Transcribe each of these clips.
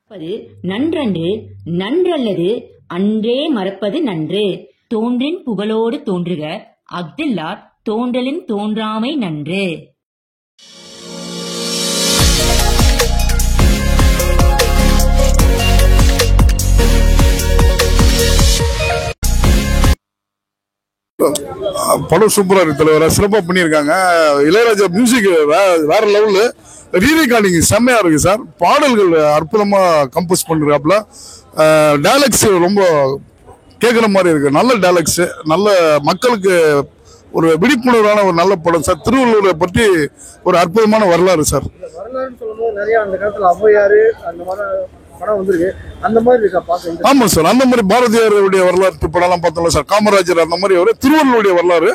மறப்பது நன்றன்று நன்றல்லது அன்றே மறப்பது நன்று. தோன்றின் புகழோடு தோன்றுக அஃதில்லார் தோன்றலின் தோன்றாமை நன்று. படம் சூப்பரா இருக்கு தலைவர, சிறப்பா பண்ணியிருக்காங்க. இளையராஜா மியூசிக் வேற லெவலு, ரீரெக்கார்டிங் செம்மையா இருக்கு சார். பாடல்கள் அற்புதமா கம்போஸ் பண்றாப்ல. டைலாக்ஸ் ரொம்ப கேட்குற மாதிரி இருக்கு. நல்ல டைலாக்ஸ், நல்ல மக்களுக்கு ஒரு விழிப்புணர்வான ஒரு நல்ல படம் சார். திருவள்ளூரை பற்றி ஒரு அற்புதமான வரலாறு சார். வரலாறுன்னு சொல்லும்போது நிறைய அந்த காலத்துல ஔவையாரு அந்த மாதிரி படம் வந்திருக்கு. அந்த மாதிரி இருக்கா பாக்க? ஆமா சார், அந்த மாதிரி பாரதியாருடைய வரலாற்று படம் எல்லாம் பார்த்தோம்ல சார். காமராஜர் அந்த மாதிரி ஒரு திருவள்ளுவருடைய வரலாறு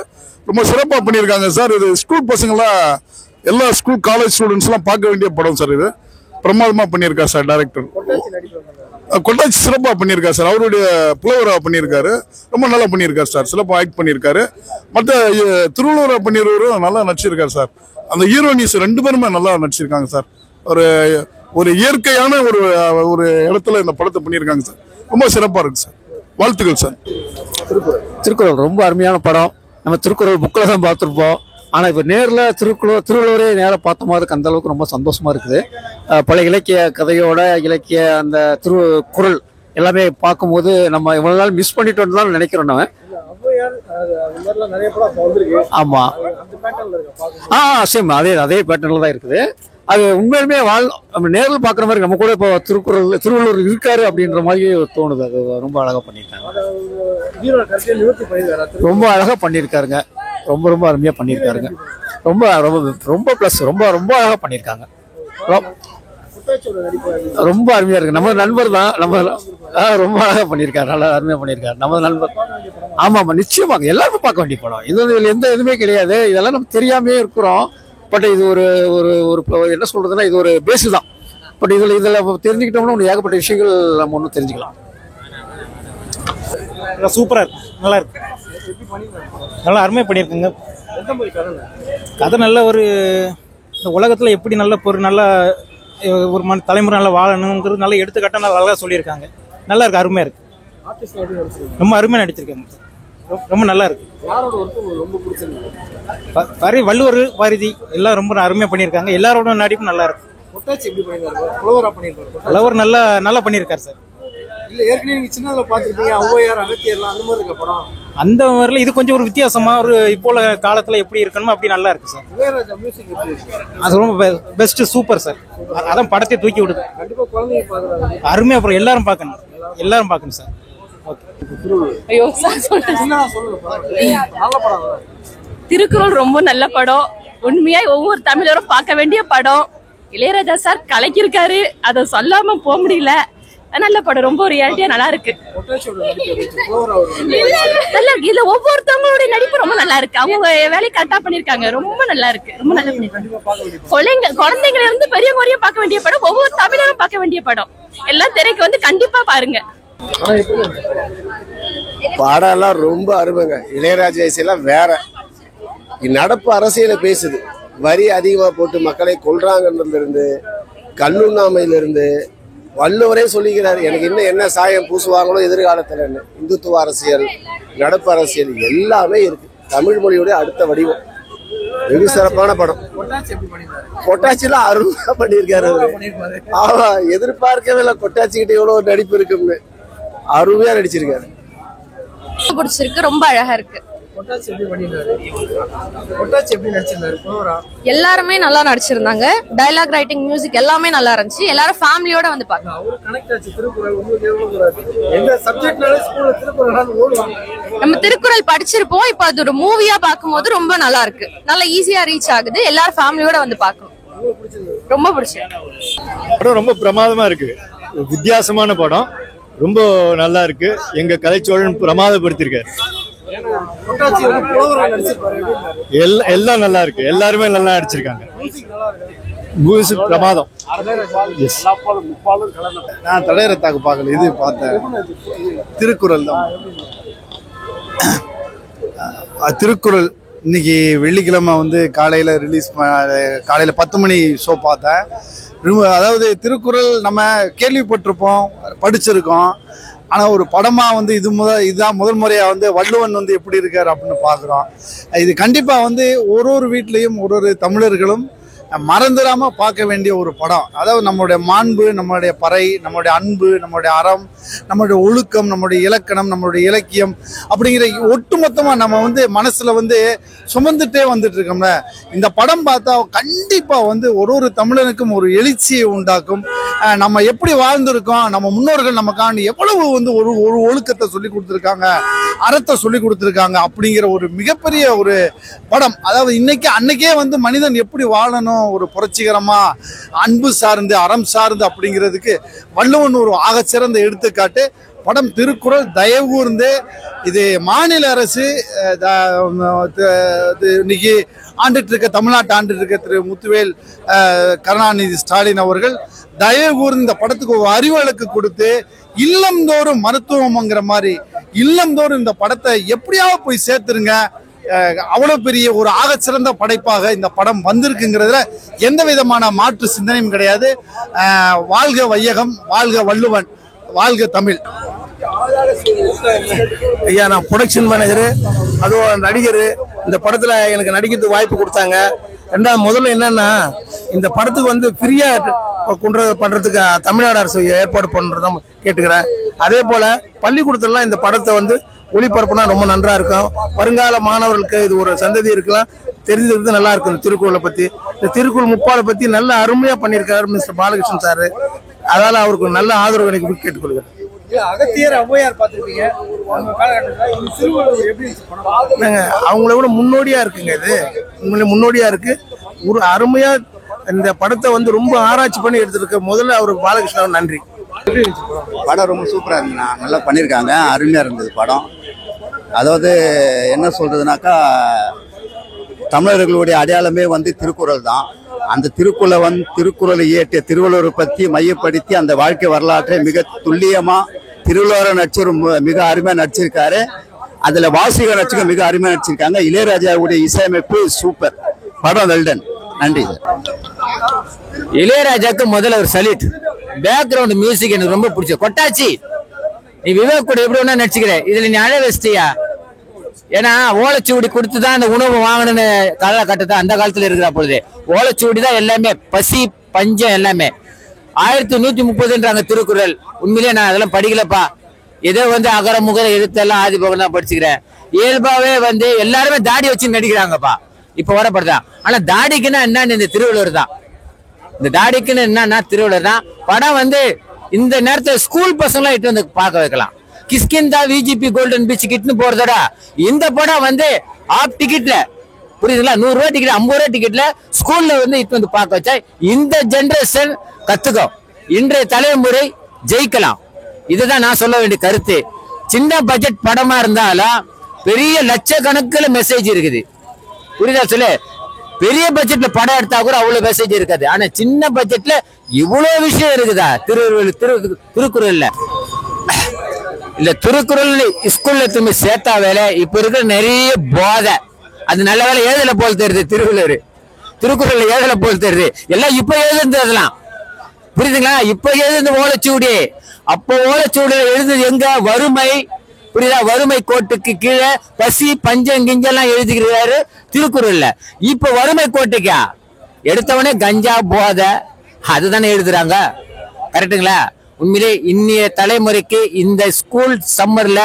ரொம்ப சிறப்பா பண்ணியிருக்காங்க சார். இது ஸ்கூல் பசங்களாம், எல்லா ஸ்கூல் காலேஜ் ஸ்டூடெண்ட்ஸ் எல்லாம் பார்க்க வேண்டிய படம் சார். இது பிரமாதமா பண்ணியிருக்காரு சார் டைரக்டர். கொட்டாச்சி சிறப்பா பண்ணியிருக்காரு சார். அவருடைய புலவரா பண்ணியிருக்காரு, ரொம்ப நல்லா பண்ணியிருக்காரு சார். சிறப்பா ஆக்ட் பண்ணியிருக்காரு. மற்ற திருவள்ளுவரா பண்ணிடுறவரும் நல்லா நடிச்சிருக்காரு சார். அந்த ஹீரோயினிஸ் ரெண்டு பேருமே நல்லா நடிச்சிருக்காங்க சார். ஒரு இயற்கையான ஒரு இடத்துல இந்த படத்தை பண்ணியிருக்காங்க சார். ரொம்ப சிறப்பா இருக்கு சார். வாழ்த்துக்கள் சார். திருக்குறள் ரொம்ப அருமையான படம். நம்ம திருக்குறள் புக்கில் தான் பார்த்துருப்போம். ஆனால் இப்போ நேரில் திருவள்ளுவரே நேராக பார்த்த மாதிரி அந்த அளவுக்கு ரொம்ப சந்தோஷமா இருக்குது. பல இலக்கிய கதையோட இலக்கிய அந்த திருக்குறள் எல்லாமே பார்க்கும்போது நம்ம இவ்வளவு நாள் மிஸ் பண்ணிட்டோம்னு தான் நினைக்கிறோம் நம்ம. ஆமா, சேம் அதே பேட்டர்ல தான் இருக்குது. அது உண்மையுமே நம்ம நேரில் பார்க்குற மாதிரி நம்ம கூட இப்போ திருவள்ளுவர் இருக்காரு அப்படின்ற மாதிரி தோணுது. அது ரொம்ப அழகா பண்ணியிருக்காங்க. ரொம்ப அழகா பண்ணியிருக்காருங்க. ரொம்ப ரொம்ப அருமையா பண்ணியிருக்காருங்க. ரொம்ப ரொம்ப ரொம்ப பிளஸ் ரொம்ப ரொம்ப அழகா பண்ணியிருக்காங்க. ரொம்ப அருமையா இருக்கு. நம்ம நண்பர் தான். நம்ம ரொம்ப அழகா பண்ணியிருக்காரு. நல்லா அருமையா பண்ணியிருக்காரு நம்ம நண்பர். ஆமா ஆமா, நிச்சயமாக எல்லாருமே பார்க்க வேண்டிய படம். இதுல எந்த இதுவுமே கிடையாது. இதெல்லாம் நம்ம தெரியாமே இருக்கிறோம். பட் இது ஒரு என்ன சொல்றதுன்னா, இது ஒரு பேஸ் தான். பட் இதுல தெரிஞ்சுக்கிட்டோம்னா ஒன்று ஏகப்பட்ட விஷயங்கள் நம்ம ஒன்றும் தெரிஞ்சுக்கலாம். சூப்பரா இருக்கு, நல்லா இருக்கு, நல்லா அருமையா பண்ணியிருக்குங்க. கதை நல்ல ஒரு இந்த உலகத்துல எப்படி நல்ல நல்ல ஒரு தலைமுறை நல்லா வாழணுங்கிறது நல்ல எடுத்துக்காட்டா நல்லா சொல்லியிருக்காங்க. நல்லா இருக்கு, அருமையா இருக்கு. ரொம்ப அருமையா நடிச்சிருக்காங்க. ரொம்ப நல்லா இருக்கு. வள்ளுவர் பாரதி எல்லாம் ரொம்ப அருமையா பண்ணியிருக்காங்க. எல்லாரோட நடிப்பும் நல்லா இருக்கு. புலவர் நல்லா பண்ணியிருக்காரு சார். அந்த மாதிரில இது கொஞ்சம் ஒரு வித்தியாசமா ஒரு இப்போ காலத்துல எப்படி இருக்கணுமோ அப்படி நல்லா இருக்கு சார். அது ரொம்ப பெஸ்ட், சூப்பர் சார். அதான் படத்தை தூக்கி விடுது. அருமையா அப்புறம் எல்லாரும் பார்க்கணும் சார். திருக்குறள் ரொம்ப நல்ல படம். உண்மையா ஒவ்வொரு தமிழரும் பார்க்க வேண்டிய படம். இளையராஜா சார் கலக்கிருக்காரு, அதை சொல்லாம போக முடியல. நல்ல படம், ரொம்ப ரியாலிட்டியா நல்லா இருக்கு. இதுல ஒவ்வொருத்தவங்களுடைய நடிப்பு ரொம்ப நல்லா இருக்கு. அவங்க வேலையை கரெக்டா பண்ணிருக்காங்க. ரொம்ப நல்லா இருக்கு, ரொம்ப நல்லா பண்ணிருக்காங்க. குழந்தைங்கள இருந்து பெரியவங்க வரையும் பார்க்க வேண்டிய படம். ஒவ்வொரு தமிழரும் பார்க்க வேண்டிய படம். எல்லாம் திரைக்கு வந்து கண்டிப்பா பாருங்க. படம் எல்லாம் ரொம்ப அருமைங்க. இளையராஜா இசையெல்லாம் வேற. நடப்பு அரசியல பேசுது. வரி அதிகமா போட்டு மக்களை கொல்றாங்கன்றதுல இருந்து, கல்லுண்ணாமையிலிருந்து, வள்ளுவரே சொல்லிக்கிறாரு எனக்கு இன்னும் என்ன சாயம் பூசுவாங்களோ எதிர்காலத்துல. இந்துத்துவ அரசியல், நடப்பு அரசியல் எல்லாமே இருக்கு. தமிழ் மொழியோட அடுத்த வடிவம். வெகு சிறப்பான படம். கொட்டாச்சிலாம் அருமையா பண்ணியிருக்காரு அவரு. ஆமா, எதிர்பார்க்கவே இல்லை கொட்டாச்சி கிட்ட எவ்வளவு நடிப்பு இருக்குன்னு. அருமையா நடிச்சிருக்காரு. பிடிச்சிருக்கு, ரொம்ப அழகா இருக்கு. எல்லாருமே நல்லா நடிச்சிருந்தாங்க. டயலாக் ரைட்டிங், மியூசிக் எல்லாமே நல்லா இருந்துச்சு. எல்லாரும் ஃபேமிலியோட வந்து பார்க்கலாம். நம்ம திருக்குறள் படிச்சிருப்போம். இப்ப அது ஒரு மூவியா பார்க்கும்போது ரொம்ப நல்லா இருக்கு. நல்லா ஈஸியா ரீச் ஆகுது. எல்லாரும் ஃபேமிலியோட வந்து பார்க்கணும். ரொம்ப பிடிச்சிருக்கு. படம் ரொம்ப பிரமாதமா இருக்கு. வித்தியாசமான படம், ரொம்ப நல்லா இருக்கு. எங்க கலைச்சோழன் பிரமாதப்படுத்திருக்காரு. எல்லாம் நல்லா இருக்கு. எல்லாருமே நல்லா நடிச்சிருக்காங்க. பிரமாதம். நான் தடையறத்தாக்கு பார்க்கல, இது பார்த்தேன். திருக்குறள் தான். திருக்குறள் இன்னைக்கு வெள்ளிக்கிழமை காலையில ரிலீஸ், காலையில 10 மணி ஷோ பார்த்தேன். அதாவது திருக்குறள் நம்ம கேள்விப்பட்டிருப்போம், படிச்சிருக்கோம். ஆனால் ஒரு படமாக வந்து இதுதான் முதல் முறையாக வந்து வள்ளுவன் வந்து எப்படி இருக்கார் அப்படின்னு பார்க்குறோம். இது கண்டிப்பாக வந்து ஒரு வீட்லேயும் ஒரு தமிழர்களும் மறந்துடாம பார்க்க வேண்டிய ஒரு படம். அதாவது நம்மளுடைய மாண்பு, நம்மளுடைய பறை, நம்மளுடைய அன்பு, நம்மளுடைய அறம், நம்மளுடைய ஒழுக்கம், நம்மளுடைய இலக்கணம், நம்மளுடைய இலக்கியம் அப்படிங்கிற ஒட்டுமொத்தமாக நம்ம வந்து மனசுல வந்து சுமந்துட்டே வந்துட்டு இருக்கோம்ல. இந்த படம் பார்த்தா கண்டிப்பாக வந்து ஒரு தமிழனுக்கும் ஒரு எழுச்சியை உண்டாக்கும். நம்ம எப்படி வாழ்ந்திருக்கோம், நம்ம முன்னோர்கள் நமக்காண்டி எவ்வளவு வந்து ஒரு ஒழுக்கத்தை சொல்லி கொடுத்துருக்காங்க, அறத்தை சொல்லி கொடுத்துருக்காங்க அப்படிங்கிற ஒரு மிகப்பெரிய ஒரு படம். அதாவது அன்னைக்கே வந்து மனிதன் எப்படி வாழணும், ஒரு புரட்சிகரமா அன்பு சார்ந்து அறம் சார்ந்து அப்படிங்கிறதுக்கு வள்ளுவன் ஒரு ஆகச்சிறந்த எடுத்துக்காட்டு. படம் திருக்குறள். தயவு கூர்ந்து இது மாநில அரசு இன்னைக்கு ஆண்டுட்டு இருக்க, தமிழ்நாட்டு ஆண்டுட்டு இருக்க திரு முத்துவேல் கருணாநிதி ஸ்டாலின் அவர்கள் தயவு கூர்ந்து இந்த படத்துக்கு ஒரு அறிவழக்கு கொடுத்து இல்லந்தோறும் மருத்துவம்ங்கிற மாதிரி இல்லந்தோறும் இந்த படத்தை எப்படியாவது போய் சேர்த்துருங்க. அவ்வளவு பெரிய ஒரு ஆகச்சிறந்த படைப்பாக இந்த படம் வந்திருக்குங்கிறதுல எந்த விதமான மாற்று சிந்தனையும் கிடையாது. வாழ்க வையகம், வாழ்க வள்ளுவன், வாழ்க தமிழ். ஐயா, நான் ப்ரொடக்ஷன் மேனேஜரு, அதுவும் நடிகர். இந்த படத்துல எனக்கு நடிக்கிறதுக்கு வாய்ப்பு கொடுத்தாங்க. ரெண்டாவது முதல்ல என்னன்னா, இந்த படத்துக்கு வந்து ஃப்ரீயா கொண்டு பண்றதுக்கு தமிழ்நாடு அரசு ஏற்பாடு பண்றதும் கேட்டுக்கிறேன். அதே போல பள்ளிக்கூடத்துலாம் இந்த படத்தை வந்து ஒளிபரப்புனா ரொம்ப நன்றா இருக்கும். வருங்கால மாணவர்களுக்கு இது ஒரு சந்ததி இருக்கலாம், தெரிஞ்சுக்கிறது நல்லா இருக்கும். இந்த திருக்குறளை பத்தி, இந்த திருக்குறள் முப்பாலை பத்தி நல்ல அருமையா பண்ணியிருக்காரு மிஸ்டர் பாலகிருஷ்ணன் சார். அதனால அவருக்கு நல்ல ஆதரவு எனக்கு கேட்டுக்கொள்கிறேன். அகத்தியர் ஔவையார் பார்த்திருப்பீங்க, அவங்கள விட முன்னோடியா இருக்குங்க. இது உண்மையிலே முன்னோடியா இருக்கு. ஒரு அருமையா இந்த படத்தை வந்து ரொம்ப ஆராய்ச்சி பண்ணி எடுத்திருக்க முதல்ல அவருக்கு பாலகிருஷ்ணன் நன்றி. படம் ரொம்ப சூப்பரா இருந்துண்ணா, நல்லா பண்ணியிருக்காங்க, அருமையா இருந்தது படம். அதாவது என்ன சொல்றதுனாக்கா, தமிழர்களுடைய அடையாளமே வந்து திருக்குறள் தான். அந்த திருக்குறளை இயற்றிய திருவள்ளுவரை பற்றி மையப்படுத்தி அந்த வாழ்க்கை வரலாற்றை மிக துல்லியமா திருவள்ளுவரை நடிச்சர் மிக அருமையா நடிச்சிருக்காரு. அதுல வாசிக நடிச்சுக்க மிக அருமையா நடிச்சிருக்காங்க. இளையராஜாவுடைய இசையமைப்பு சூப்பர். படம் வெல்டன். நன்றி சார். இளையராஜாக்கு முதல்ல ஒரு சல்யூட். பேக்ரவுண்ட் மியூசிக் எனக்கு ரொம்ப பிடிச்ச. கொட்டாச்சி, நீ விவேக் கூட எப்படி ஒண்ணா நடிச்சுக்கிற, இதுல நீ அழ வச்சிட்டியா? ஏன்னா ஓலைச்சுவடி கொடுத்துதான் அந்த உணவு வாங்கணும்னு காலகட்டத்தை அந்த காலத்துல இருக்கிற பொழுது ஓலைச்சுவடி தான் எல்லாமே, பசி பஞ்சம் எல்லாமே. 1130 திருக்குறள். உண்மையிலேயே நான் அதெல்லாம் படிக்கலப்பா. ஏதோ வந்து அகர முகர எழுத்தெல்லாம் ஆதி பகவான் தான் படிச்சுக்கிறேன். இயல்பாவே வந்து எல்லாருமே தாடி வச்சு நடிக்கிறாங்கப்பா இப்ப வரப்படுதான். ஆனா தாடிக்குன்னா என்னன்னு இந்த திருவள்ளுவர் தான். இந்த தாடிக்குன்னு என்னன்னா திருவள்ளுவர் தான். படம் வந்து இந்த நேரத்துல ஸ்கூல் பசங்களாம் இட்டு வந்து பார்க்க வைக்கலாம். கிஷ்கிந்தா விஜிபி கோல்டன் பீச் கிட்னு போறதோட இந்த படம் வந்து ஆஃப் டிக்கெட்ல, புரியுதுங்களா, 100 ரூபாய் டிக்கெட் 50 ரூபாய் டிக்கெட்ல ஸ்கூல்ல வந்து இட்டு வந்து பார்க்க வச்சா இந்த ஜெனரேஷன் கத்துக்கும், இன்றைய தலைமுறை ஜெயிக்கலாம். இதுதான் நான் சொல்ல வேண்டிய கருத்து. சின்ன பட்ஜெட் படமா இருந்தாலும் பெரிய லட்சக்கணக்கில் மெசேஜ் இருக்குது. புரியுதா சொல்லு? பெரிய பட்ஜெட்ல படம் எடுத்தா கூட அவ்வளவு மெசேஜ் இருக்காது. ஆனா சின்ன பட்ஜெட்ல இவ்வளவு விஷயம் இருக்குதா திருக்குறள்ல? இல்ல திருக்குறள் ஸ்கூல்ல திரும்பி சேர்த்தா வேலை. இப்ப இருக்கிற நிறைய போதை, அது நல்ல வேலை ஏதல போல் தெரியுது. திருக்குறள் ஏதல போல் தெரியுது. எல்லாம் இப்ப எழுதுலாம், புரியுதுங்களா? இப்ப எழுது ஓலைச்சுவடி. அப்போ ஓலைச்சுவடி எழுதுது எங்க? வறுமை, புரியுதா? வறுமை கோட்டுக்கு கீழே பசி பஞ்சம் கிஞ்செல்லாம் எழுதிக்கிறாரு திருக்குறள்ல. இப்ப வறுமை கோட்டுக்கா எடுத்தவனே கஞ்சா போதை அதுதானே எழுதுறாங்க. கரெக்டுங்களா? உண்மையிலே இன்னைய தலைமுறைக்கு இந்த ஸ்கூல் சம்மர்ல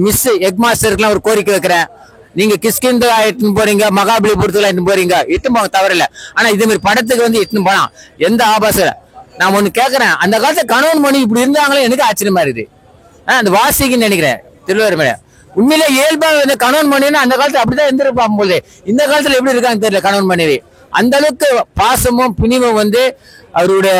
மிஸ் ஹெட்மாஸ்டருக்குலாம் ஒரு கோரிக்கை வைக்கிறேன். நீங்க கிஷ்கிந்தா இட்டுன்னு போறீங்க, மகாபலிபுரத்துல இட்டுன்னு போறீங்க, இட்டுன்னு போங்க தவறில்லை. ஆனா இதே மாதிரி படத்துக்கு வந்து இட்டுன்னு போலாம் எந்த ஆபாசம். நான் ஒண்ணு கேட்கறேன், அந்த காலத்துல கணவன் மணி இப்படி இருந்தாங்களே எனக்கு ஆச்சரியமா இருக்குது. அந்த வாசிக்குன்னு நினைக்கிறேன் திருவள்ளுவர் மேல. உண்மையிலே இயல்பா கணவன் மனைவி அந்த காலத்துல அப்படிதான் இருந்திருப்பாங்க போது. இந்த காலத்துல எப்படி இருக்காங்க தெரியல கணவன் மனைவி. அந்த அளவுக்கு பாசமும் பிணிவும் வந்து அவருடைய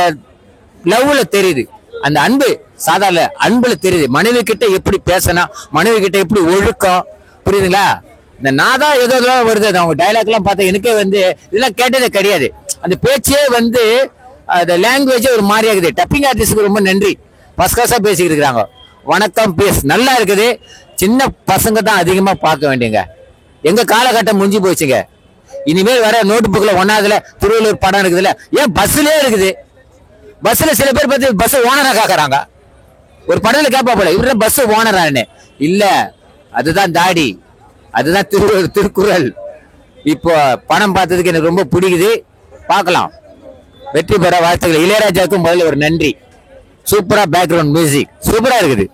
லவ்ல தெரியுது. அந்த அன்பு சாதாரண அன்புல தெரியுது. மனைவி கிட்ட எப்படி பேசணும், மனைவி கிட்ட எப்படி ஒழுக்கம், புரியுதுங்களா? இந்த நாதா ஏதோ வருது அவங்க டைலாக் எல்லாம் பார்த்தா எனக்கே வந்து இதெல்லாம் கேட்டதே கிடையாது. அந்த பேச்சே வந்து அந்த லாங்குவேஜே ஒரு மாதிரி ஆகுது. டப்பிங் ஆர்டிஸ்டுக்கு ரொம்ப நன்றி, ஃபர்ஸ்ட் கிளாஸா பேசிக்கிட்டு இருக்கிறாங்க. வணக்கம் பேஸ் நல்லா இருக்குது. சின்ன பசங்க தான் அதிகமா பார்க்க வேண்டியங்க. எங்க காலகட்டம் முடிஞ்சு போச்சுங்க. இனிமேல் வர நோட்டு புக்ல 1ஆவதுல திருவள்ளுவர் படம் இருக்குதுல்ல, ஏன் பஸ்லயே இருக்குது. பஸ்ல சில பேர் பார்த்து பஸ் ஓனரா கேக்குறாங்க. ஒரு படத்துல கேட்பா போல இவர பஸ் ஓனரான்னு. இல்ல, அதுதான் தாடி, அதுதான் திருக்குறள். இப்போ படம் பார்த்ததுக்கு எனக்கு ரொம்ப பிடிக்குது. பார்க்கலாம், வெற்றி பெற வாழ்த்துக்கள். இளையராஜாவுக்கும் முதல்ல ஒரு நன்றி. சூப்பரா பேக்ரவுண்ட் மியூசிக் சூப்பரா இருக்குது.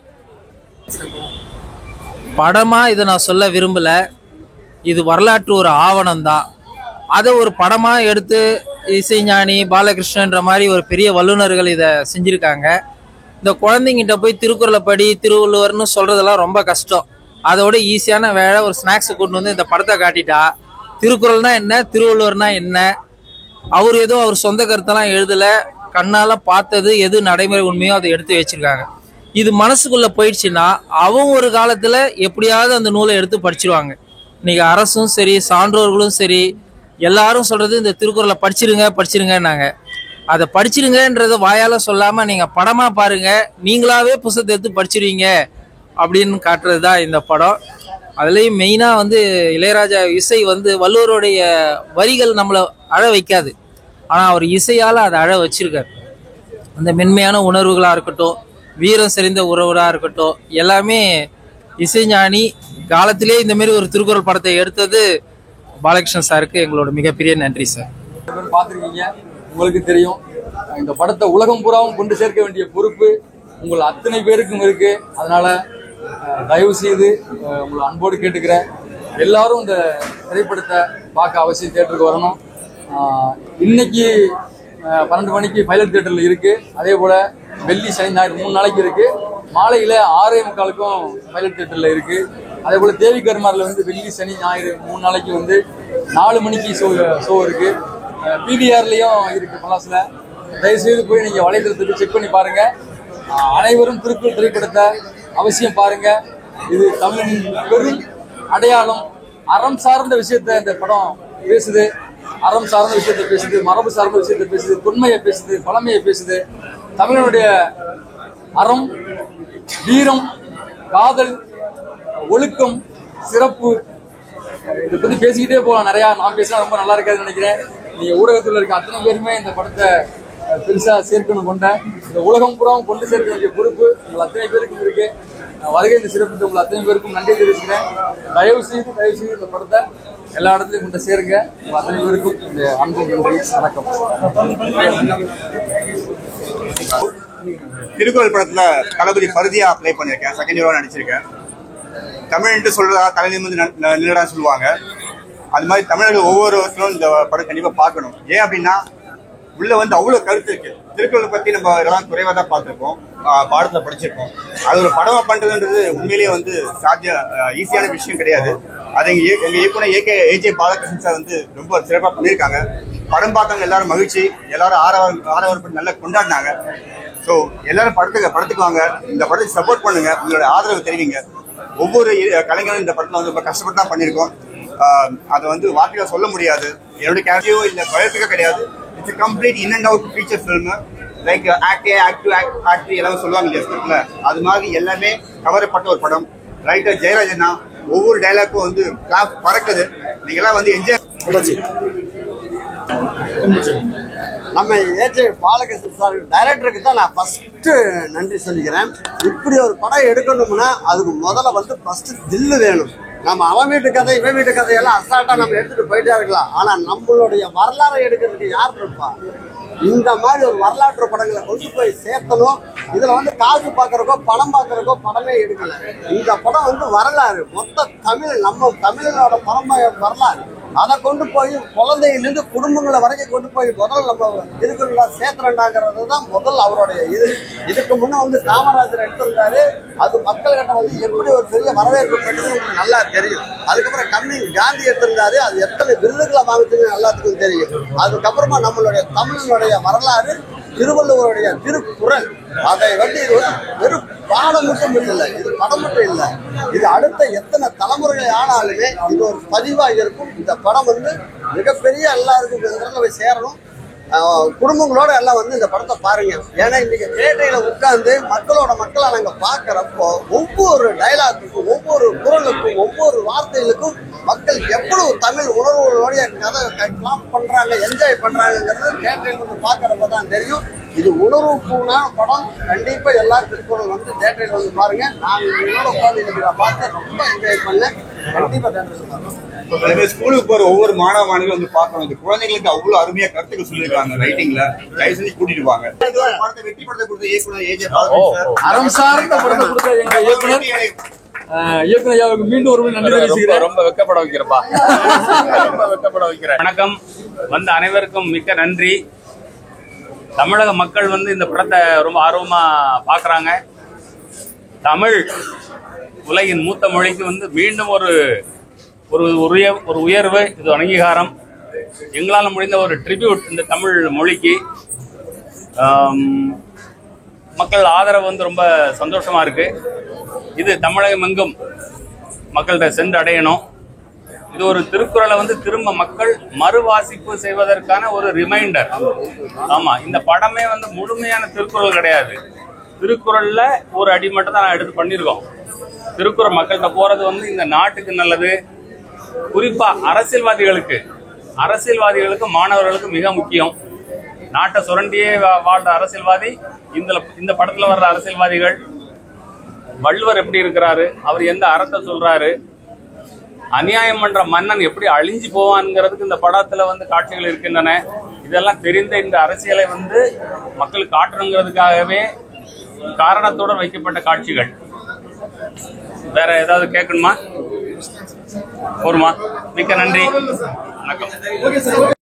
படமா இதை நான் சொல்ல விரும்பல, இது வரலாற்று ஒரு ஆவணம் தான். அதை ஒரு படமா எடுத்து இசைஞானி பாலகிருஷ்ணன்ற மாதிரி ஒரு பெரிய வல்லுநர்கள் இதை செஞ்சிருக்காங்க. இந்த குழந்தைங்கிட்ட போய் திருக்குறளை படி திருவள்ளுவர்னு சொல்றதெல்லாம் ரொம்ப கஷ்டம். அதோட ஈஸியான வேலை ஒரு ஸ்நாக்ஸை கொண்டு வந்து இந்த படத்தை காட்டிட்டா திருக்குறள்னா என்ன, திருவள்ளுவர்னா என்ன, அவர் ஏதோ அவர் சொந்த கருத்தெல்லாம் எழுதல, கண்ணால பார்த்தது எது நடைமுறை உண்மையோ அதை எடுத்து வச்சிருக்காங்க. இது மனசுக்குள்ள போயிடுச்சுன்னா அவங்க ஒரு காலத்துல எப்படியாவது அந்த நூலை எடுத்து படிச்சிருவாங்க. இன்னைக்கு அரசும் சரி சான்றோர்களும் சரி எல்லாரும் சொல்றது இந்த திருக்குறளை படிச்சிருங்கன்னாங்க. அதை படிச்சிருங்கன்றத வாயால சொல்லாம நீங்க படமா பாருங்க, நீங்களாவே புத்தகத்தை எடுத்து படிச்சிருவீங்க அப்படின்னு காட்டுறது தான் இந்த படம். அதுலேயும் மெயினா இளையராஜா இசை வள்ளுவருடைய வரிகள் நம்மளை அழ வைக்காது, ஆனா அவர் இசையால அதை அழ வச்சிருக்காரு. அந்த மென்மையான உணர்வுகளா இருக்கட்டும், வீரம் செறிந்த உறவுகளா இருக்கட்டும், எல்லாமே இசைஞானி காலத்திலே இந்த மாதிரி ஒரு திருக்குறள் படத்தை எடுத்தது பாலகிருஷ்ணன் சாருக்கு எங்களோட மிகப்பெரிய நன்றி சார். பார்த்துருக்கீங்க, உங்களுக்கு தெரியும். இந்த படத்தை உலகம் பூராவும் கொண்டு சேர்க்க வேண்டிய பொறுப்பு உங்கள் அத்தனை பேருக்கும் இருக்கு. அதனால தயவு செய்து உங்களை அன்போடு கேட்டுக்கிறேன், எல்லாரும் இந்த திரைப்படத்தை பார்க்க அவசியம் தியேட்டருக்கு வரணும். இன்னைக்கு 12 மணிக்கு பைலட் தியேட்டர்ல இருக்கு. அதே போல வெள்ளி சனி ஞாயிறு 3 நாளைக்கு இருக்கு. மாலையில 6:45க்கும் பைலட் தியேட்டர்ல இருக்கு. அதே போல தேவி கருமாரில் வெள்ளி சனி ஞாயிறு 3 நாளைக்கு 4 மணிக்கு ஷோ இருக்கு. பிவிஆர்லயும் இருக்கு பலாஸ்ல. தயவுசெய்து போய் நீங்க வலைதளத்துக்கு செக் பண்ணி பாருங்க. அனைவரும் திருக்குறள் திரைப்படத்தை அவசியம் பாருங்க. இது தமிழின் பெரும் அடையாளம். அறம் சார்ந்த விஷயத்தை இந்த படம் பேசுது, அறம் சார்ந்த விஷயத்தை பேசுது, மரபு சார்ந்த விஷயத்தை பேசுது, தொன்மையை பேசுது, பழமையை பேசுது. தமிழனுடைய அறம், வீரம், காதல், ஒழுக்கம், சிறப்பு, இதை பத்தி பேசிக்கிட்டே போகலாம். நிறைய நான் பேசினா ரொம்ப நல்லா இருக்காதுன்னு நினைக்கிறேன். நீங்க ஊடகத்தில் இருக்க அத்தனை பேருமே இந்த படத்தை பெருசா சேர்க்கணும் கொண்ட இந்த உலகம் புறம் கொண்டு சேர்க்க வேண்டிய பொறுப்பு உங்கள் அத்தனை பேருக்கும் இருக்கு. வருகை இந்த சிறப்பு உங்கள் அத்தனை பேருக்கும் நன்றி தெரிவிக்கிறேன். தயவு செய்து இந்த படத்தை எல்லா இடத்துலையும் கொண்டு சேருங்க. உங்கள் அத்தனை பேருக்கும் இந்த அன்பு நன்றி, வணக்கம். திருக்குறள் படத்துல தளபதி பருதியா பிளே பண்ணியிருக்கேன், செகண்ட் ஹீரோவா நடிச்சிருக்கேன். தமிழ்ன்ட்டு சொல்றதா தலை நிலடா சொல்லுவாங்க. அது மாதிரி தமிழர்கள் ஒவ்வொருவரும் இந்த படம் கண்டிப்பா பார்க்கணும். ஏன் அப்படின்னா உள்ள அவ்வளவு கருத்து இருக்கு. திருக்குறளை பத்தி நம்ம இதெல்லாம் குறைவா தான் பார்த்திருக்கோம், பாடத்துல படிச்சிருக்கோம். அது ஒரு படமா பண்றதுன்றது உண்மையிலேயே ஈஸியான விஷயம் கிடையாது. அதை எங்க இயக்குனர் ஏஜே பாலகிருஷ்ணன் சார் ரொம்ப சிறப்பா பண்ணியிருக்காங்க. படம் பார்த்தாங்க, எல்லாரும் மகிழ்ச்சி, எல்லாரும் ஆரவாரம் நல்லா கொண்டாடினாங்க. ஸோ எல்லாரும் படத்துக்கு வாங்க, இந்த படத்துக்கு சப்போர்ட் பண்ணுங்க, உங்களோட ஆதரவு தெரிவிங்க. ஒவ்வொரு கலைஞரும் இந்த படத்துல ரொம்ப கஷ்டப்பட்டு தான் பண்ணியிருக்கோம். அதை வார்த்தையில சொல்ல முடியாது. என்னோட கேரியோ இல்ல பயோபிக்கோ கிடையாது. It's complete in and out feature film. Like act எல்லாரும் சொல்லுவாங்க இல்லையா ஸ்கிரிப்ட்ல, அது மாதிரி எல்லாமே கவரப்பட்ட ஒரு படம். ரைட்டர் ஜெயராஜனா ஒவ்வொரு டைலாக்கும் கிளாஸ் பறக்குது. நீங்களாம் என்ஜாய். நம்ம ஏஜே பாலகிருஷ்ணன் சார் டைரக்டருக்கு தான் நான் ஃபர்ஸ்ட் நன்றி சொல்லிக்கிறேன். இப்படி ஒரு படம் எடுக்கணும்னா அதுக்கு முதல்ல ஃபர்ஸ்ட் தில்லு வேணும். நம்ம அவன் வீட்டு கதை இவன் வீட்டு கதையெல்லாம் அசால்ட்டா நம்ம எடுத்துட்டு போயிட்டே இருக்கலாம். ஆனா நம்மளுடைய வரலாறை எடுக்கிறதுக்கு யார் இருப்பா? இந்த மாதிரி ஒரு வரலாற்று படங்களை கொண்டு போய் சேர்த்தணும். இதுல காசு பாக்குறக்கோ படம் பாக்குறக்கோ படமே எடுக்கல. இந்த படம் வரலாறு, மொத்த தமிழ், நம்ம தமிழனோட பரம்பரை வரலாறு. அதை கொண்டு போய் குழந்தையிலிருந்து குடும்பங்களை வரைக்கும் கொண்டு போய் முதல் நம்ம திருக்குறளா சேர்த்துறண்டாங்கிறது தான் முதல் அவருடைய இது. இதுக்கு முன்ன காமராஜர் எடுத்திருந்தாரு. அது மக்கள்கிட்ட எப்படி ஒரு பெரிய வரவேற்பு பெற்றது உங்களுக்கு நல்லா தெரியும். அதுக்கப்புறம் காந்தி எடுத்திருந்தாரு. அது எத்தனை விருதுகளை வாங்குச்சுன்னு எல்லாத்துக்கும் தெரியும். அதுக்கப்புறமா நம்மளுடைய தமிழனுடைய வரலாறு, திருவள்ளுவருடைய திருக்குறள், அதை இது வெறும் பாடம் மட்டும் இல்லை, இது படம் மட்டும் இல்லை, இது அடுத்த எத்தனை தலைமுறைகளை ஆனாலுமே இது ஒரு பதிவாக இருக்கும். இந்த படம் மிகப்பெரிய எல்லாருக்கும் போய் சேரணும். குடும்பங்களோட எல்லாம் வந்து இந்த படத்தை பாருங்க. ஏன்னா இன்னைக்கு தேட்டையில உட்கார்ந்து மக்களா நாங்க பாக்குறப்போ ஒவ்வொரு டைலாக்குக்கும், ஒவ்வொரு குரலுக்கும், ஒவ்வொரு வார்த்தைகளுக்கும் மக்கள் எவ்வளவு தமிழ் உணர்வுகளோடைய கதை பண்றாங்க, என்ஜாய் பண்றாங்கிறது தேட்டரில் வந்து பாக்குறப்ப தான் தெரியும். இது உணர்வுக்குனா படம். கண்டிப்பா எல்லா திருக்குறள் வந்து தேட்டரில் வந்து பாருங்க. நான் என்னோட உட்கார்ந்து இன்னைக்கு பார்த்து ரொம்ப என்ஜாய் பண்ணேன். கண்டிப்பா தேட்டரில் பாருங்க. ஸ்கூலுக்கு போற ஒவ்வொரு மாணவ மாணவியும் வந்து பார்க்கணும். இந்த குழந்தைகளுக்கு அவ்வளவு அருமையா கருத்துக்கள் சொல்லியிருக்காங்க ரைட்டிங்ல. தயவு செஞ்சு கூட்டிட்டு வாங்க. வெற்றி படத்தை கொடுத்த இயக்குனர் ஏஜே அறம் சார்ந்த படத்தை கொடுத்த எங்க இயக்குனர் ஐயாவுக்கு மீண்டும் ஒரு நன்றி தெரிவிச்சுக்கிறேன். ரொம்ப வெக்கப்பட வைக்கிறப்பா, ரொம்ப வெக்கப்பட வைக்கிறேன். வணக்கம். வந்த அனைவருக்கும் மிக்க நன்றி. தமிழக மக்கள் வந்து இந்த படத்தை ரொம்ப ஆர்வமா பாக்குறாங்க. தமிழ் உலகின் மூத்த மொழிக்கு வந்து மீண்டும் ஒரு உயர்வு, இது அங்கீகாரம். எங்களால் முடிந்த ஒரு ட்ரிபியூட் இந்த தமிழ் மொழிக்கு. மக்கள் ஆதரவு வந்து ரொம்ப சந்தோஷமா இருக்கு. இது தமிழகம் எங்கும் மக்கள்கிட்ட சென்று அடையணும். இது ஒரு திருக்குறளை வந்து திரும்ப மக்கள் மறுவாசிப்பு செய்வதற்கான ஒரு ரிமைண்டர். ஆமா, இந்த படமே வந்து முழுமையான திருக்குறள் கிடையாது. திருக்குறள்ல ஒரு அடி மட்டும் தான் எடுத்து பண்ணியிருக்கோம். திருக்குறள் மக்கள்கிட்ட போறது வந்து இந்த நாட்டுக்கு நல்லது. குறிப்பா அரசியல்வாதிகளுக்கு மாணவர்களுக்கு மிக முக்கியம். நாட்டை சுரண்டியே வாழ்ற அரசியல்வாதி, இந்த படத்துல வர்ற அரசியல்வாதிகள், வள்ளுவர் எப்படி இருக்கிறாரு, அவர் எந்த அறத்தை சொல்றாரு, அநியாயம் பண்ற மன்னன் எப்படி அழிஞ்சு போவான்ங்கிறதுக்கு இந்த படத்துல வந்து காட்சிகள் இருக்கின்றன. இதெல்லாம் தெரிந்த இந்த அரசியலை வந்து மக்கள் காட்டணுங்கிறதுக்காகவே காரணத்தோட வைக்கப்பட்ட காட்சிகள். வேற ஏதாவது கேட்கணுமா? போருமா? மிக்க நன்றி. வணக்கம்.